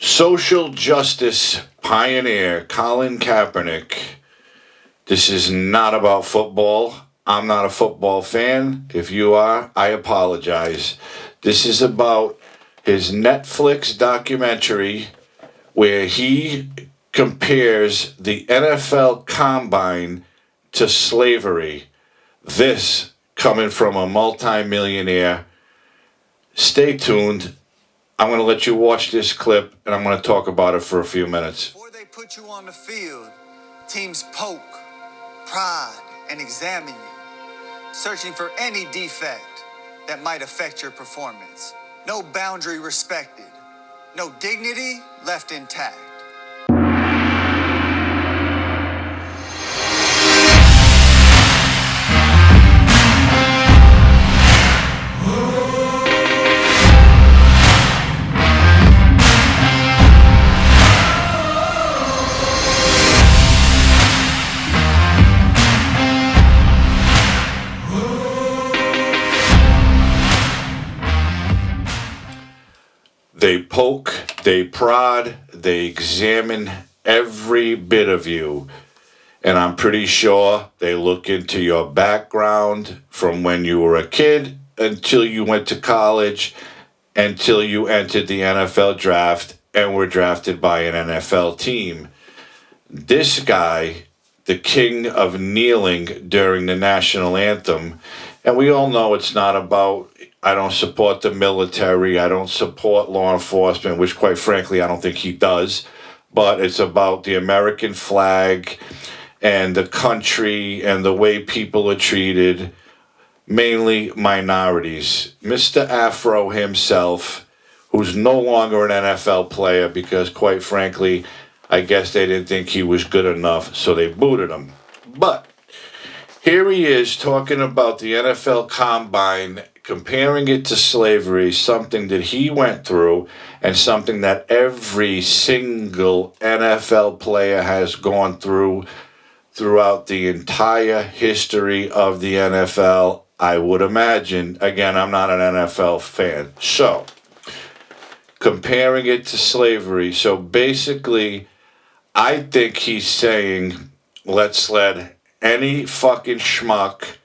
Social justice pioneer Colin Kaepernick. This is not about football. I'm not a football fan. If you are, I apologize. This is about his Netflix documentary where he compares the NFL Combine to slavery. This coming from a multimillionaire. Stay tuned. I'm going to let you watch this clip and I'm going to talk about it for a few minutes. Before they put you on the field, teams poke, prod, and examine you, searching for any defect that might affect your performance. No boundary respected, no dignity left intact. They poke, they prod, they examine every bit of you. And I'm pretty sure they look into your background from when you were a kid until you went to college, until you entered the NFL draft and were drafted by an NFL team. This guy, the king of kneeling during the national anthem, and we all know it's not about, I don't support the military, I don't support law enforcement, which quite frankly I don't think he does, but it's about the American flag and the country and the way people are treated, mainly minorities. Mr. Afro himself, who's no longer an NFL player because quite frankly, I guess they didn't think he was good enough, so they booted him. But here he is talking about the NFL Combine, comparing it to slavery, something that he went through and something that every single NFL player has gone through throughout the entire history of the NFL, I would imagine. Again, I'm not an NFL fan. So, comparing it to slavery. So basically, I think he's saying, let's let any fucking schmuck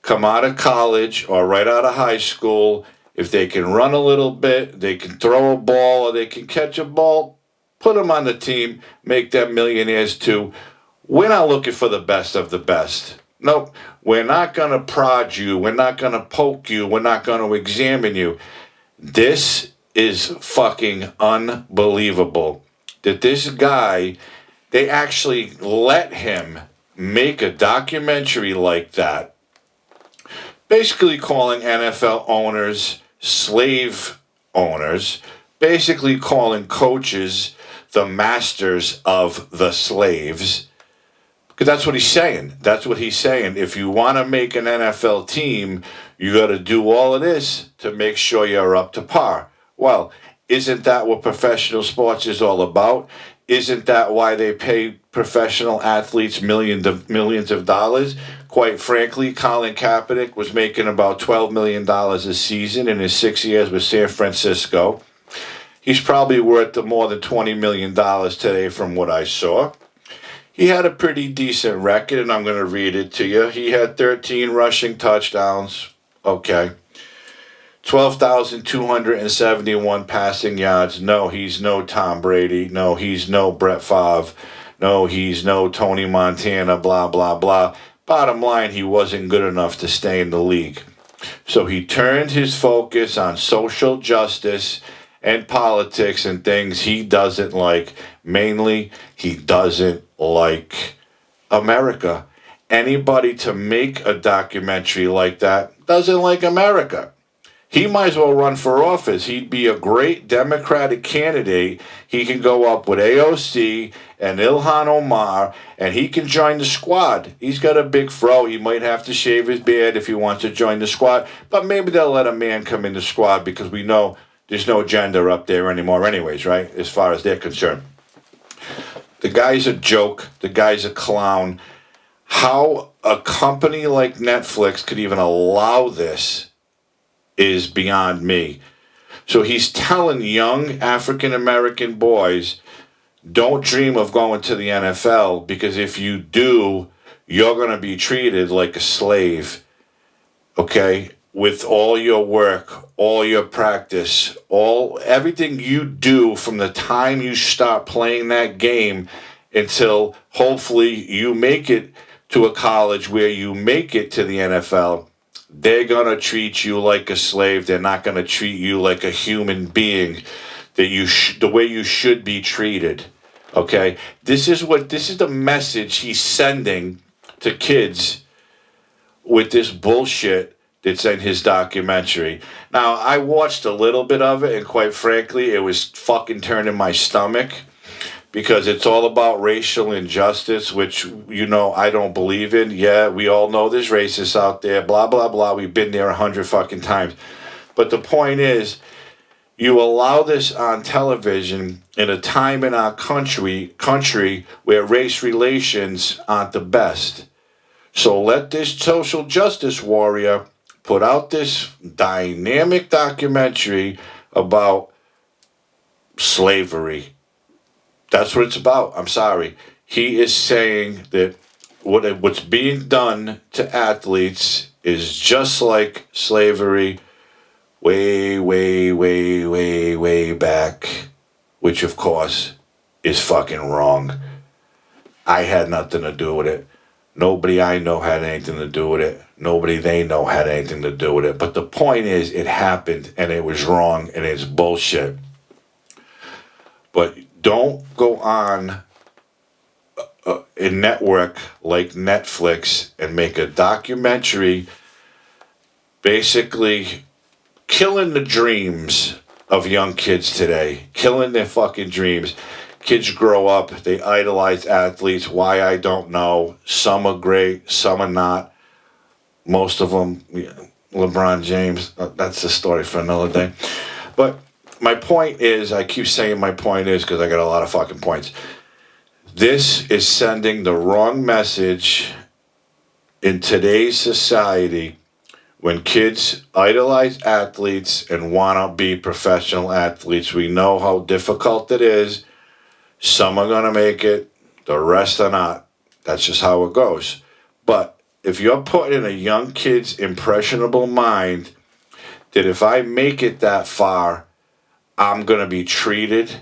come out of college or right out of high school. If they can run a little bit, they can throw a ball, or they can catch a ball, put them on the team, make them millionaires too. We're not looking for the best of the best. Nope. We're not going to prod you. We're not going to poke you. We're not going to examine you. This is fucking unbelievable. That this guy, they actually let him make a documentary like that, basically calling NFL owners slave owners, basically calling coaches the masters of the slaves. Because that's what he's saying. That's what he's saying. If you want to make an NFL team, you got to do all of this to make sure you're up to par. Well, isn't that what professional sports is all about? Isn't that why they pay professional athletes millions of dollars? Quite frankly, Colin Kaepernick was making about $12 million a season in his 6 years with San Francisco. He's probably worth more than $20 million today from what I saw. He had a pretty decent record, and I'm going to read it to you. He had 13 rushing touchdowns. Okay. 12,271 passing yards. No, he's no Tom Brady. No, he's no Brett Favre. No, he's no Tony Montana, blah, blah, blah. Bottom line, he wasn't good enough to stay in the league. So he turned his focus on social justice and politics and things he doesn't like. Mainly, he doesn't like America. Anybody to make a documentary like that doesn't like America. He might as well run for office. He'd be a great Democratic candidate. He can go up with AOC and Ilhan Omar, and he can join the squad. He's got a big fro. He might have to shave his beard if he wants to join the squad, but maybe they'll let a man come in the squad because we know there's no gender up there anymore anyways, right, as far as they're concerned. The guy's a joke. The guy's a clown. How a company like Netflix could even allow this is beyond me. So he's telling young African American boys, don't dream of going to the NFL, because if you do, you're going to be treated like a slave, okay? With all your work, all your practice, everything you do from the time you start playing that game until hopefully you make it to a college where you make it to the NFL, they're going to treat you like a slave. They're not going to treat you like a human being the way you should be treated. Okay? This is the message he's sending to kids with this bullshit that's in his documentary. Now, I watched a little bit of it, and quite frankly, it was fucking turning my stomach, because it's all about racial injustice, which, I don't believe in. Yeah, we all know there's racists out there, blah, blah, blah. We've been there 100 fucking times. But the point is, you allow this on television in a time in our country where race relations aren't the best. So let this social justice warrior put out this dynamic documentary about slavery. That's what it's about. I'm sorry. He is saying that what's being done to athletes is just like slavery way, way, way, way, way back, which of course is fucking wrong. I had nothing to do with it. Nobody I know had anything to do with it. Nobody they know had anything to do with it. But the point is, it happened, and it was wrong, and it's bullshit. But don't go on a network like Netflix and make a documentary basically killing the dreams of young kids today. Killing their fucking dreams. Kids grow up, they idolize athletes. Why, I don't know. Some are great, some are not. Most of them, LeBron James, that's a story for another day. But my point is, I keep saying my point is because I got a lot of fucking points. This is sending the wrong message in today's society when kids idolize athletes and want to be professional athletes. We know how difficult it is. Some are going to make it, the rest are not. That's just how it goes. But if you're putting in a young kid's impressionable mind that if I make it that far, I'm going to be treated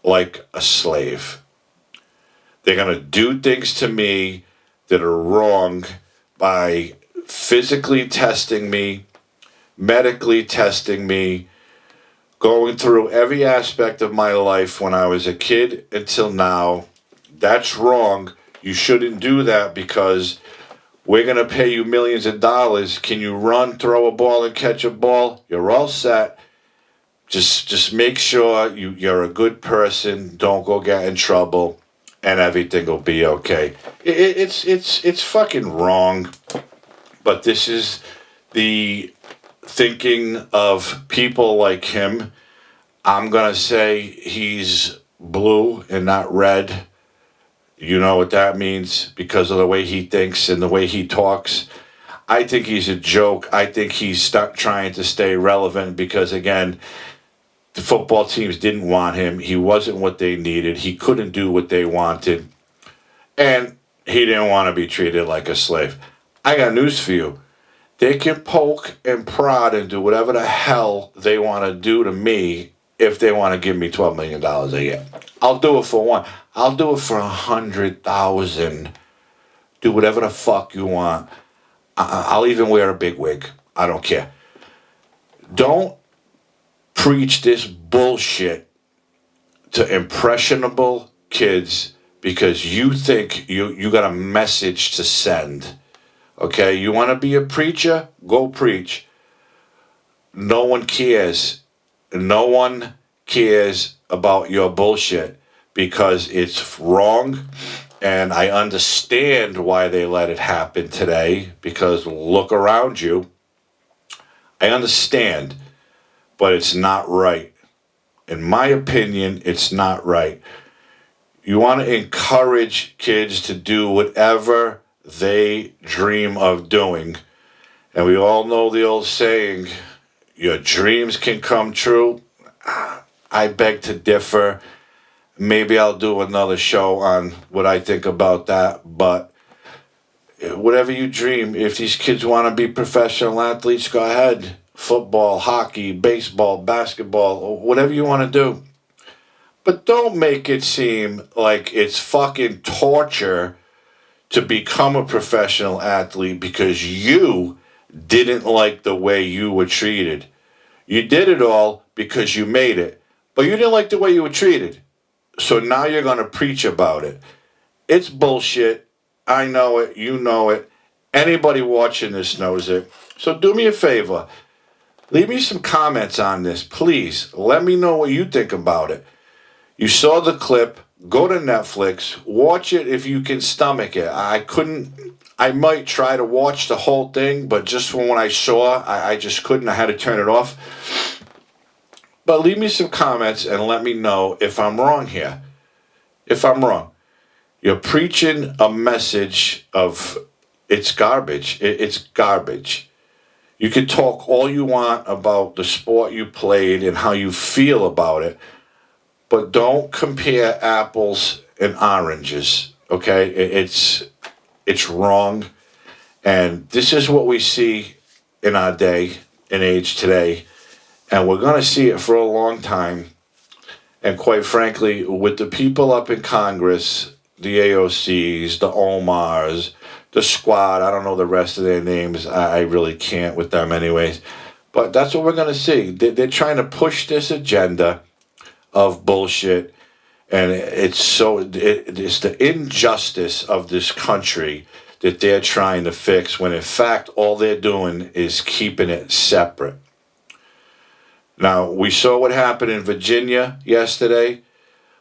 like a slave. They're going to do things to me that are wrong by physically testing me, medically testing me, going through every aspect of my life when I was a kid until now. That's wrong. You shouldn't do that because we're going to pay you millions of dollars. Can you run, throw a ball, and catch a ball? You're all set. Just make sure you're a good person. Don't go get in trouble, and everything will be okay. It's fucking wrong, but this is the thinking of people like him. I'm gonna say he's blue and not red. You know what that means because of the way he thinks and the way he talks. I think he's a joke. I think he's stuck trying to stay relevant because, again, the football teams didn't want him. He wasn't what they needed. He couldn't do what they wanted. And he didn't want to be treated like a slave. I got news for you. They can poke and prod and do whatever the hell they want to do to me if they want to give me $12 million a year. I'll do it for one. I'll do it for 100,000. Do whatever the fuck you want. I'll even wear a big wig. I don't care. Don't preach this bullshit to impressionable kids because you think you got a message to send. Okay, you want to be a preacher? Go preach. No one cares. No one cares about your bullshit because it's wrong. And I understand why they let it happen today because look around you. I understand, but it's not right. In my opinion, it's not right. You want to encourage kids to do whatever they dream of doing. And we all know the old saying, your dreams can come true. I beg to differ. Maybe I'll do another show on what I think about that. But whatever you dream, if these kids want to be professional athletes, go ahead. Football, hockey, baseball, basketball, whatever you want to do. But don't make it seem like it's fucking torture to become a professional athlete because you didn't like the way you were treated. You did it all because you made it, but you didn't like the way you were treated. So now you're going to preach about it. It's bullshit. I know it. You know it. Anybody watching this knows it. So do me a favor. Leave me some comments on this, please. Let me know what you think about it. You saw the clip. Go to Netflix. Watch it if you can stomach it. I might try to watch the whole thing, but just from what I saw, I just couldn't. I had to turn it off. But leave me some comments and let me know if I'm wrong here. If I'm wrong. You're preaching a message of it's garbage. It's garbage. You can talk all you want about the sport you played and how you feel about it, but don't compare apples and oranges, okay? It's wrong. And this is what we see in our day and age today. And we're going to see it for a long time. And quite frankly, with the people up in Congress, the AOCs, the Omars, the Squad, I don't know the rest of their names. I really can't with them anyways. But that's what we're going to see. They're trying to push this agenda of bullshit. And it's the injustice of this country that they're trying to fix when in fact all they're doing is keeping it separate. Now, we saw what happened in Virginia yesterday.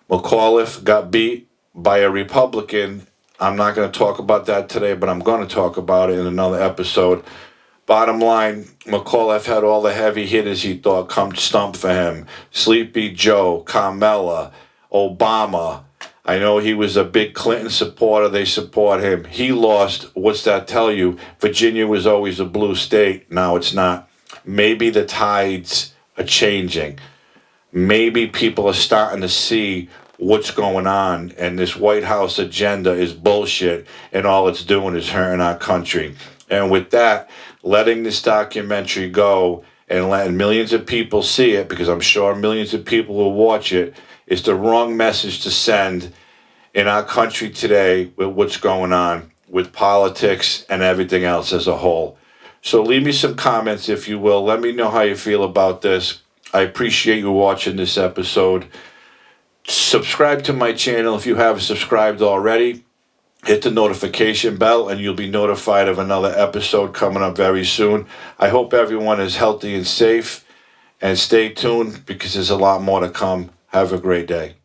McAuliffe got beat by a Republican. I'm not going to talk about that today, but I'm going to talk about it in another episode. Bottom line, McAuliffe had all the heavy hitters he thought come stump for him. Sleepy Joe, Carmella, Obama. I know he was a big Clinton supporter. They support him. He lost. What's that tell you? Virginia was always a blue state. Now it's not. Maybe the tides are changing. Maybe people are starting to see what's going on, and this White House agenda is bullshit, and all it's doing is hurting our country. And with that, letting this documentary go and letting millions of people see it, because I'm sure millions of people will watch it, is the wrong message to send in our country today with what's going on with politics and everything else as a whole. So leave me some comments, if you will. Let me know how you feel about this. I appreciate you watching this episode. Subscribe to my channel if you haven't subscribed already. Hit the notification bell and you'll be notified of another episode coming up very soon. I hope everyone is healthy and safe. And stay tuned because there's a lot more to come. Have a great day.